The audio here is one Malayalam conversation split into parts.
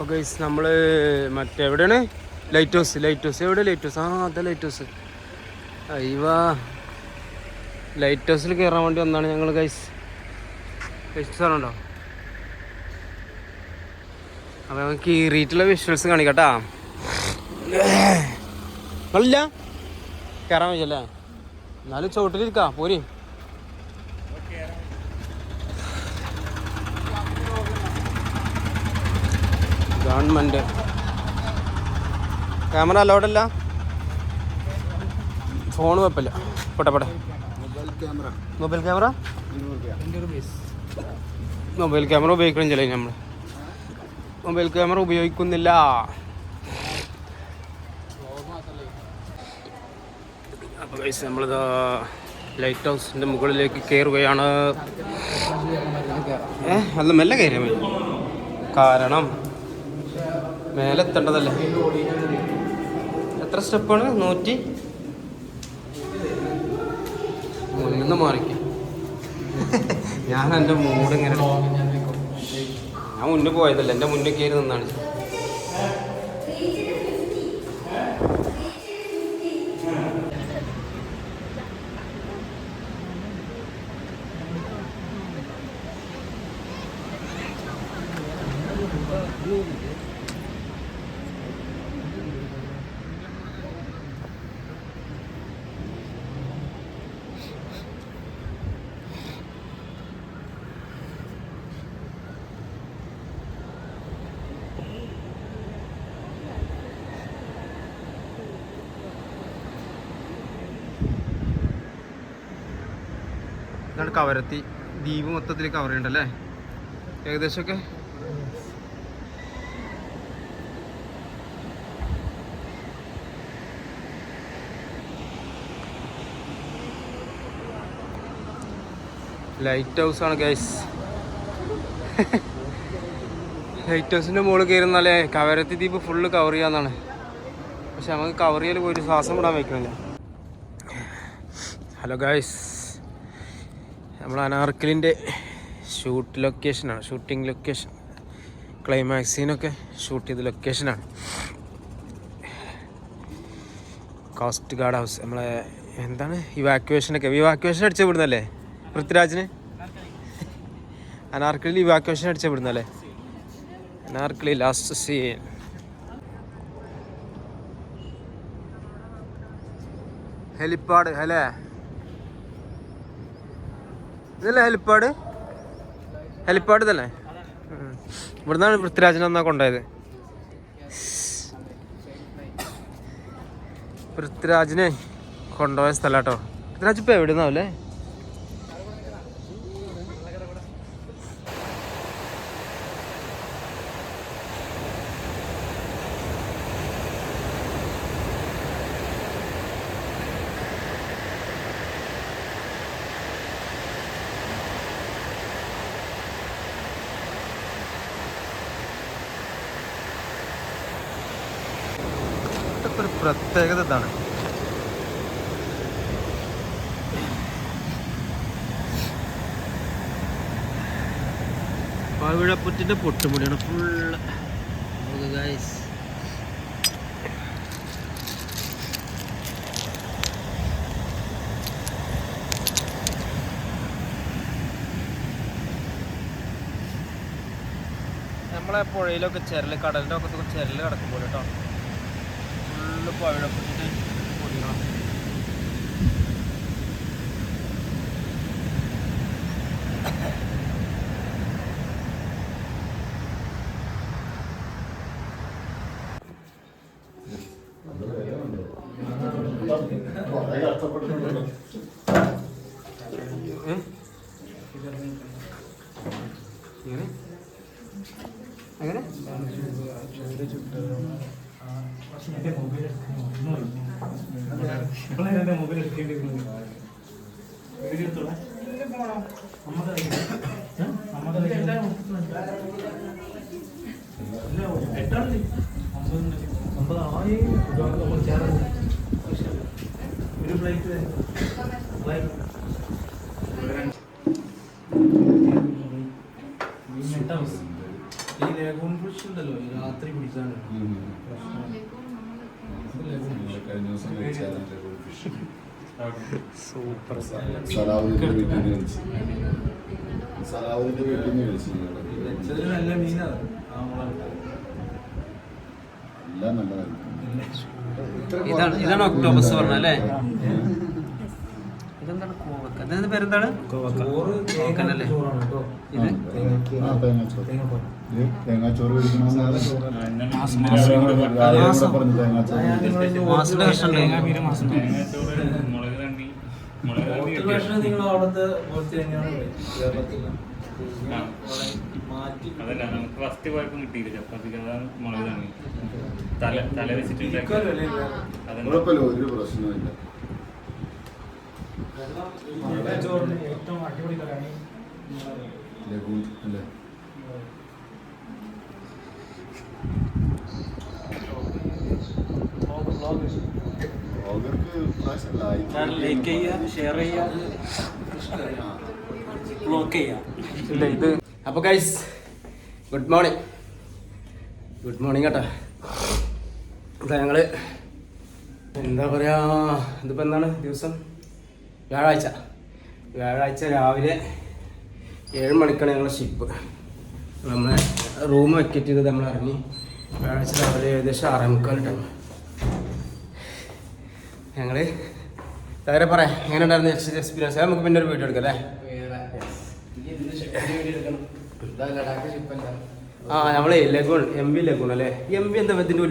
അപ്പോൾ ഗൈസ് നമ്മൾ മറ്റെവിടെയാണ് ലൈറ്റ് ഹൗസ് എവിടെ ലൈറ്റ് ഹൗസ്? അതെ ലൈറ്റ് ഹൗസ്. അയ്യവാ ലൈറ്റ് ഹൗസിൽ കയറാൻ വേണ്ടി വന്നാണ് ഞങ്ങൾ ഗൈസ്. ലൈറ്റ് സാറുണ്ടോ? അപ്പോൾ നമുക്ക് കീറിയിട്ടുള്ള വിഷ്വൽസ് കാണിക്കട്ടാ. നിങ്ങളില്ല കയറാൻ വയ്യല്ലേ? എന്നാലും ചോട്ടിലിരിക്കാം പോരി. ഗവൺമെൻറ് ക്യാമറ അലൗഡല്ല, ഫോൺ കുഴപ്പമില്ല. പോട്ടെ മൊബൈൽ ക്യാമറ ഉപയോഗിക്കണില്ല. നമ്മൾ മൊബൈൽ ക്യാമറ ഉപയോഗിക്കുന്നില്ല. അപ്പോൾ ഗൈസ് നമ്മളിത് ലൈറ്റ് ഹൗസിൻ്റെ മുകളിലേക്ക് കയറുകയാണ്. അല്ല മെല്ലെ കയറിയാൽ മതി, കാരണം മേലെ എത്തേണ്ടതല്ലേ. എത്ര സ്റ്റെപ്പാണ്? 100. മുന്നിൽ നിന്ന് മാറിക്കും. ഞാൻ എൻ്റെ മൂഡ് ഇങ്ങനെ, ഞാൻ മുന്നിൽ പോയതല്ല, എൻ്റെ മുന്നിൽ കയറി നിന്നാണ്. ഇതാണ് കവരത്തി ദ്വീപ്. മൊത്തത്തിൽ കവർ ചെയ്യണ്ടല്ലേ ഏകദേശമൊക്കെ. Light ഹൗസാണ് guys. ലൈറ്റ് ഹൗസിൻ്റെ മുകളിൽ കയറുന്നാലേ കവരത്തി ദ്വീപ് ഫുള്ള് കവർ ചെയ്യാന്നാണ്. പക്ഷെ നമുക്ക് കവർ ചെയ്യൽ പോയിട്ട് ശ്വാസം വിടാൻ വയ്ക്കണില്ല. ഹലോ ഗൈസ്, നമ്മൾ അനാർക്കലിൻ്റെ ഷൂട്ടിംഗ് ലൊക്കേഷൻ, ക്ലൈമാക്സിനൊക്കെ ഷൂട്ട് ചെയ്ത ലൊക്കേഷനാണ്. Coast guard house. നമ്മളെ എന്താണ് ഇവാക്യുവേഷൻ അടിച്ച വിടുന്നല്ലേ പൃഥ്വിരാജിന്? അനാർക്കലിൽ ഇവാക്യുവേഷൻ അടിച്ച വിടുന്നല്ലേ? Anarkali last scene. ഹെലിപ്പാഡ് അല്ലേ? ഇതല്ലേ ഹെലിപ്പാഡ് തന്നെ. ഇവിടുന്നാണ് പൃഥ്വിരാജിനെ എന്നാ കൊണ്ടുപോയത്. പൃഥ്വിരാജിനെ കൊണ്ടുപോയ സ്ഥലം കേട്ടോ. പൃഥ്വിരാജ് ഇപ്പം എവിടെ നിന്നാവല്ലേ? ഒരു പ്രത്യേകത ഇതാണ്. പവിഴപ്പുറ്റിൻ്റെ പൊട്ടുപൊടിയാണ് ഫുള്ള്. നമ്മളെ പുഴയിലൊക്കെ ചിരൽ, കടലിൻ്റെ ഒക്കെ ചിരൽ കിടക്കുമ്പോൾ കേട്ടോ ഫുള്ള് പവിഴപ്പുറ്റിൻ്റെ പൊടികളാണ്. അങ്ങനെ രാത്രി പിടിച്ചാണ് സൂപ്പർ. സലാവുദ്ദീന്റെ വീട്ടിൽ നിന്ന് നല്ല മീനാണ്. എല്ലാം നല്ലതായിരുന്നു. ഇതാണ് ഒക്ടോബസ് പറഞ്ഞല്ലേ? ഇതെന്താണ് കോവക്ക? അതിന്റെ പേരെന്താണ്? കോവക്കല്ലേ? ഇത് തേങ്ങാച്ചോറ് മാസിന്റെ കഷ്ണം അതല്ല നമുക്ക് ഫസ്റ്റ് പോയപ്പോൾ കിട്ടിയില്ല ചപ്പാത്തിക്ക്. അതാണ് മുളക് തങ്ങി തല വെച്ചിട്ടുണ്ട്. കുഴപ്പമില്ല, ഒരു പ്രശ്നമില്ല. ഏറ്റവും അടിപൊളി കറിയാണ് ലഘു അല്ലേ? ലൈക്ക് ചെയ്യുക, ഷെയർ ചെയ്യുക, ബ്ലോക്ക് ചെയ്യുക. ഇത് അപ്പോൾ guys good morning. Good morning കേട്ടോ. അപ്പോൾ ഞങ്ങൾ എന്താ പറയുക, ഇതിപ്പോൾ എന്താണ് ദിവസം? വ്യാഴാഴ്ച രാവിലെ 7 മണിക്കാണ് ഞങ്ങളുടെ ഷിപ്പ്. നമ്മളെ റൂം വെക്കറ്റ് ചെയ്തത് നമ്മൾ ഇറങ്ങി. വ്യാഴാഴ്ച രാവിലെ ഏകദേശം 6:45 ടൈം. ഞങ്ങൾ വേറെ പറയാം എങ്ങനെ ഉണ്ടായിരുന്നു എക്സ്പീരിയൻസ്? നമുക്ക് പിന്നെ ഒരു വീഡിയോ എടുക്കാം അല്ലേ? നമ്മളെ ലഗൂൺ, MV ലഗൂൺ അല്ലേ? MV എന്താ ഇതിൻ്റെ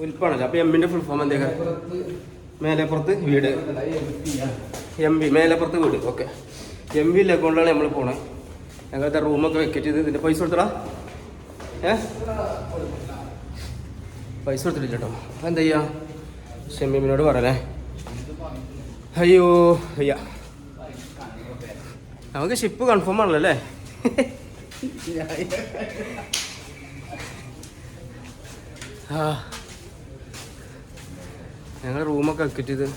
ഉൽപ്പാണല്ലോ. അപ്പോൾ MVൻ്റെ ഫുൾ ഫോം എന്തേക്കാ? മേലെപ്പുറത്ത് വീട്. MV മേലെപ്പുറത്ത് വീട്. ഓക്കെ, MV ലഗൂണിലാണ് നമ്മൾ പോണേ. ഞങ്ങളുടെ റൂമൊക്കെ വെക്കറ്റ് ചെയ്ത് ഇതിൻ്റെ പൈസ കൊടുത്തടാ. പൈസ കൊടുത്തിട്ടില്ല കേട്ടോ. അപ്പം എന്താ ചെയ്യുക? ഷമീമിനോട് പറയണേ. അയ്യോ അയ്യ, നമുക്ക് ഷിപ്പ് കൺഫേം ആണല്ലോ അല്ലേ? ഞങ്ങൾ റൂമൊക്കെ വെക്കറ്റ് ചെയ്ത്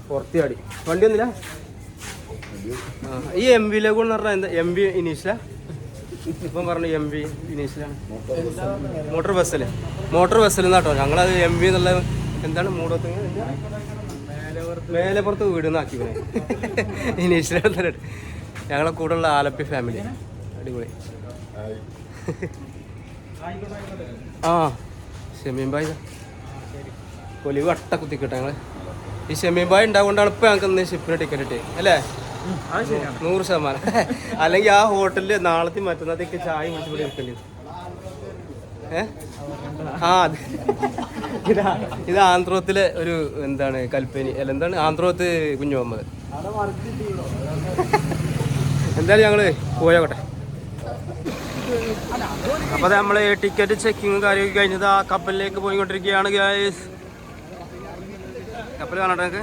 പുറത്ത് ചാടി. വണ്ടി ഒന്നുമില്ല. ഈ MV ലഗൂൺ എന്ന് പറഞ്ഞാൽ എന്താ? MV ഇനീഷ്യലാ? ഇപ്പം പറഞ്ഞു MV ഇനീഷ്യലാണ്. മോട്ടോർ ബസ്സിൽ നിന്നാട്ടോ ഞങ്ങളത് MV എന്നുള്ള എന്താണ് മൂടത്ത് മേലെപ്പുറത്ത് വീട് നിന്നാക്കി ഇനീഷ്യലാണ്. ഞങ്ങളെ കൂടെ ഉള്ള ആലപ്പി ഫാമിലി അടിപൊളി. ആ ഷമീം ബായ് ഒലിവ് അട്ട കുത്തിക്കിട്ടെ. ഞങ്ങൾ ഈ ഷമീം ബായ് ഉണ്ടാകൊണ്ടാണ് ഇപ്പം ഞങ്ങൾക്ക് ഇന്ന് ഷിപ്പിന് ടിക്കറ്റ് കിട്ടി അല്ലേ? 100%. അല്ലെങ്കിൽ ആ ഹോട്ടലിൽ നാളത്തെ മറ്റന്നാത്തേക്ക് ചായ കുടിച്ചിട്ട് ഇരിക്കേണ്ടി. അത് ഇത് ആന്ധ്രോത്തിലെ ഒരു എന്താണ് കൽപ്പനി അല്ല എന്താണ് ആന്ധ്രോത്ത് കുഞ്ഞു മുഹമ്മദ്. എന്തായാലും ഞങ്ങൾ പോയോട്ടെ. അപ്പോൾ നമ്മൾ ടിക്കറ്റ് ചെക്കിങ്ങും കാര്യമൊക്കെ കഴിഞ്ഞത് ആ കപ്പലിലേക്ക് പോയിക്കൊണ്ടിരിക്കുകയാണ് ഗൈസ്. കപ്പൽ കാണട്ടെ നിങ്ങൾക്ക്?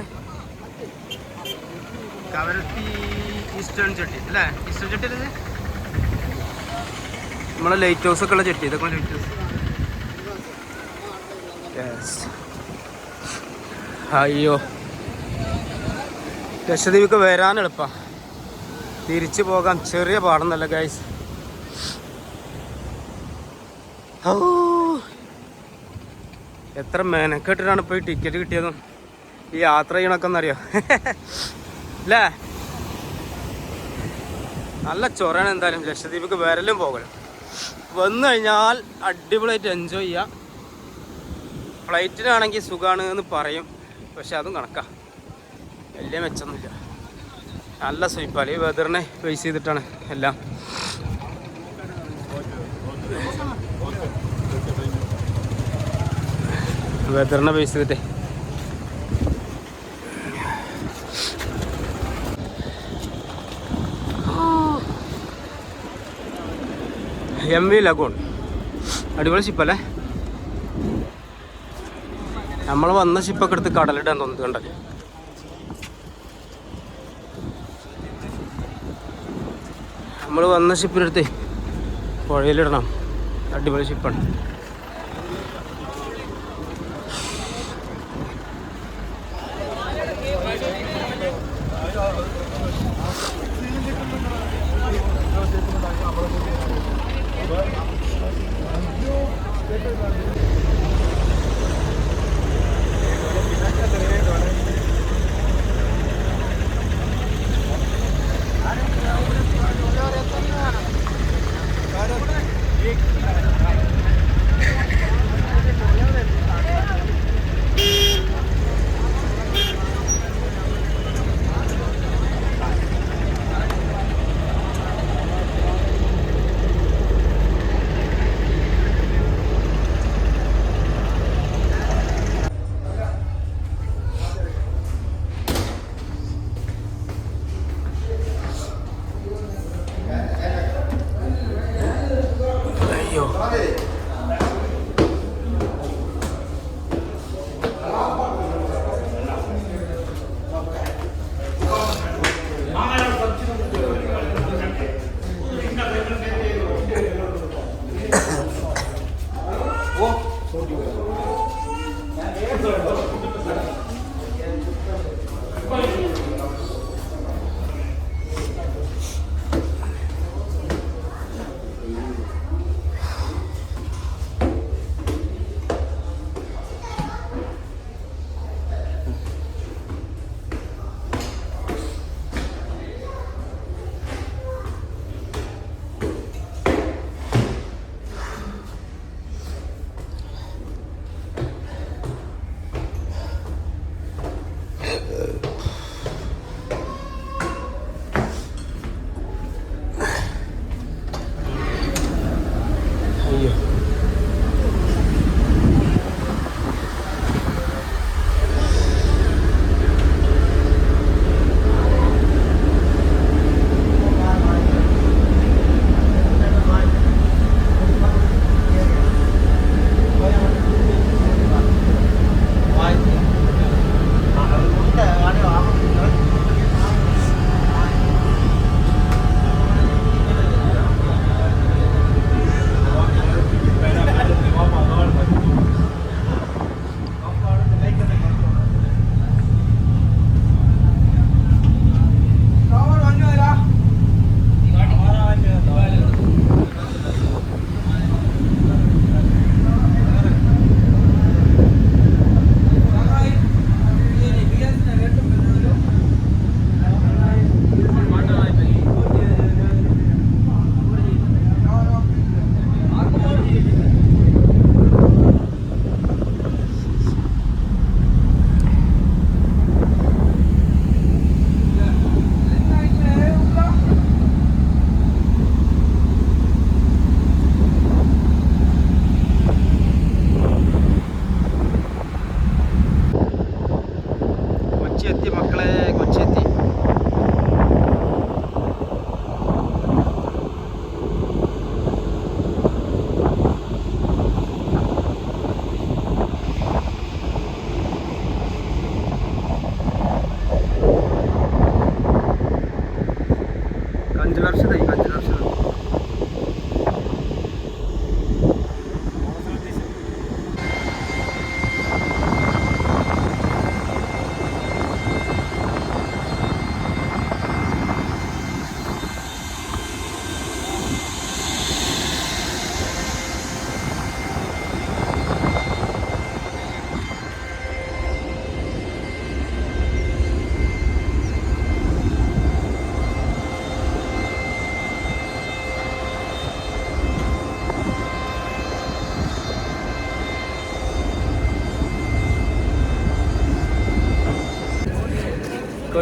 കവരത്തി ഈസ്റ്റേൺ ചെട്ടി അല്ലേ? ഈസ്റ്റേൺ ചെട്ടി അല്ലേ? നമ്മളെ ലൈറ്റ് ഹൗസ് ഒക്കെ ഉള്ള ചെട്ടി. ഇതൊക്കെ ലൈറ്റ് ഹൗസ്. അയ്യോ, ലക്ഷദ്വീപ് വരാൻ എളുപ്പാ, തിരിച്ചു പോകാൻ ചെറിയ പാടൊന്നല്ല ഗൈസ്. എത്ര മെനക്കെട്ടിട്ടാണ് ഇപ്പോൾ ഈ ടിക്കറ്റ് കിട്ടിയതും ഈ യാത്ര ചെയ്യണൊക്കെ എന്നറിയോ അല്ലേ? നല്ല ചൊറയാണ്. എന്തായാലും ലക്ഷദ്വീപ് വരലും പോകലും വന്നു കഴിഞ്ഞാൽ അടിപൊളിയായിട്ട് എൻജോയ് ചെയ്യാം. ഫ്ലൈറ്റിനാണെങ്കിൽ സുഖമാണ് എന്ന് പറയും, പക്ഷെ അതും കണക്കാ, വലിയ മെച്ചൊന്നുമില്ല. നല്ല സ്വീപ്പാല് ഈ വെതറിനെ ബേസ് ചെയ്തിട്ടാണ് എല്ലാം. വെതറിനെ ബേസ് ചെയ്തിട്ടേ MV ലഗൂൺ അടിപൊളി ഷിപ്പല്ലേ? നമ്മൾ വന്ന ഷിപ്പൊക്കെ എടുത്ത് കടലിടാൻ തോന്നുന്നുണ്ടല്ലേ? നമ്മൾ വന്ന ഷിപ്പിനെടുത്ത് പുഴയിലിടണം. അടിപൊളി ഷിപ്പാണ്.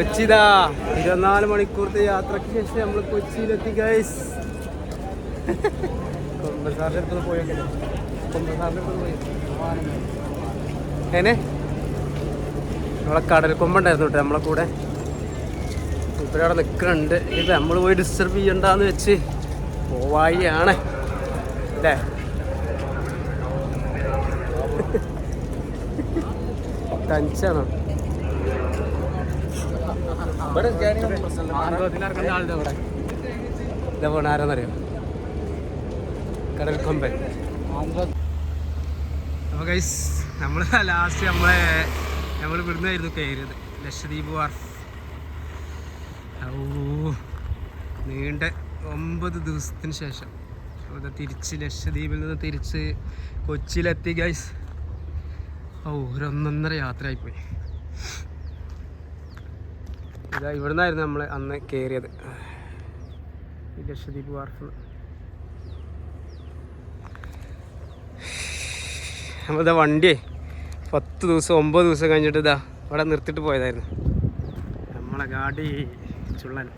കൊച്ചിതാ 24 മണിക്കൂറത്തെ യാത്രയ്ക്ക് ശേഷം നമ്മൾ കൊച്ചിയിലെത്തി ഗൈസ്. കൊമ്പസാറിൻ്റെ അടുത്ത് പോയൊക്കെ കൊമ്പസാറിൻ്റെ അടുത്ത് പോയി ഏനെ നമ്മളെ കടൽ കൊമ്പുണ്ടായിരുന്നു കേട്ടോ നമ്മളെ കൂടെ. ഇപ്പോഴും അവിടെ നിൽക്കുന്നുണ്ട്. ഇപ്പം നമ്മൾ പോയി ഡിസ്റ്റർബ് ചെയ്യണ്ടെന്ന് വെച്ച് പോവായിയാണ് അല്ലേ. ടെൻഷനാണ് ആളുടെ അവിടെ ഇതാ പോണ ആരാന്നറിയോ കടൽ കൊമ്പൻ. അപ്പോൾ ഗൈസ് നമ്മൾ ലാസ്റ്റ് നമ്മൾ ഇവിടുന്നായിരുന്നു കയറിയത് ലക്ഷദ്വീപ് വാർഫ്. നീണ്ട 9 ദിവസത്തിന് ശേഷം തിരിച്ച് ലക്ഷദ്വീപിൽ നിന്ന് തിരിച്ച് കൊച്ചിയിലെത്തി ഗൈസ്. ഒരു 1.5 യാത്രയായിപ്പോയി. ഇതാ ഇവിടുന്നായിരുന്നു നമ്മൾ അന്ന് കയറിയത് ലക്ഷദ്വീപ് വാർഫ്. നമ്മളിതാ വണ്ടിയെ 10 ദിവസം 9 ദിവസം കഴിഞ്ഞിട്ട് ഇതാ ഇവിടെ നിർത്തിയിട്ട് പോയതായിരുന്നു നമ്മളെ ഗാഡി ചുള്ളൻ.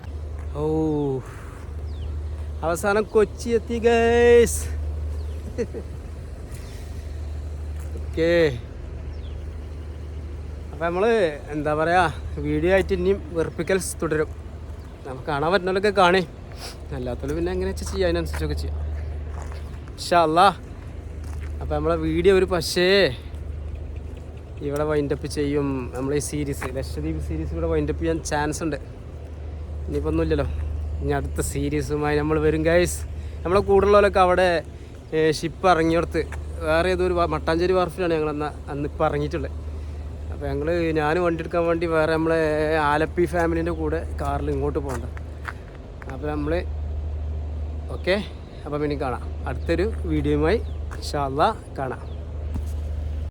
അവസാനം കൊച്ചി എത്തി ഗൈസ്. ഓക്കേ, അപ്പം നമ്മൾ എന്താ പറയുക വീഡിയോ ആയിട്ട് ഇനിയും വെറുപ്പിക്കൽസ് തുടരും. നമുക്ക് കാണാൻ പറ്റുന്നവരൊക്കെ കാണേ, അല്ലാത്തവർ പിന്നെ എങ്ങനെ വെച്ചാൽ ചെയ്യുക അതിനനുസരിച്ചൊക്കെ ചെയ്യാം ഇൻഷാ അല്ലാഹ്. അപ്പോൾ നമ്മളെ വീഡിയോ ഒരു പക്ഷേ ഇവിടെ വൈൻഡപ്പ് ചെയ്യും. നമ്മൾ ഈ സീരീസ് ലക്ഷദ്വീപ് സീരീസ് ഇവിടെ വൈൻഡപ്പ് ചെയ്യാൻ ചാൻസ് ഉണ്ട്. ഇനിയിപ്പോൾ ഒന്നുമില്ലല്ലോ, ഇനി അടുത്ത സീരീസുമായി നമ്മൾ വരും ഗൈസ്. നമ്മളെ കൂടുതലുള്ളവരൊക്കെ അവിടെ ഷിപ്പ് ഇറങ്ങിയെടുത്ത് വേറെ ഏതൊരു മട്ടാഞ്ചേരി വാർഫിലാണ് ഞങ്ങൾ അന്ന് ഇപ്പോൾ ഇറങ്ങിയിട്ടുള്ളത്. അപ്പോൾ ഞാൻ വണ്ടി എടുക്കാൻ വേണ്ടി വേറെ നമ്മളെ ആലപ്പി ഫാമിലീൻ്റെ കൂടെ കാറിൽ ഇങ്ങോട്ട് പോകണ്ട. അപ്പോൾ നമ്മൾ ഓക്കെ, അപ്പോൾ പിന്നെ കാണാം അടുത്തൊരു വീഡിയോയുമായി ഇൻഷാ അല്ലാഹ് കാണാം.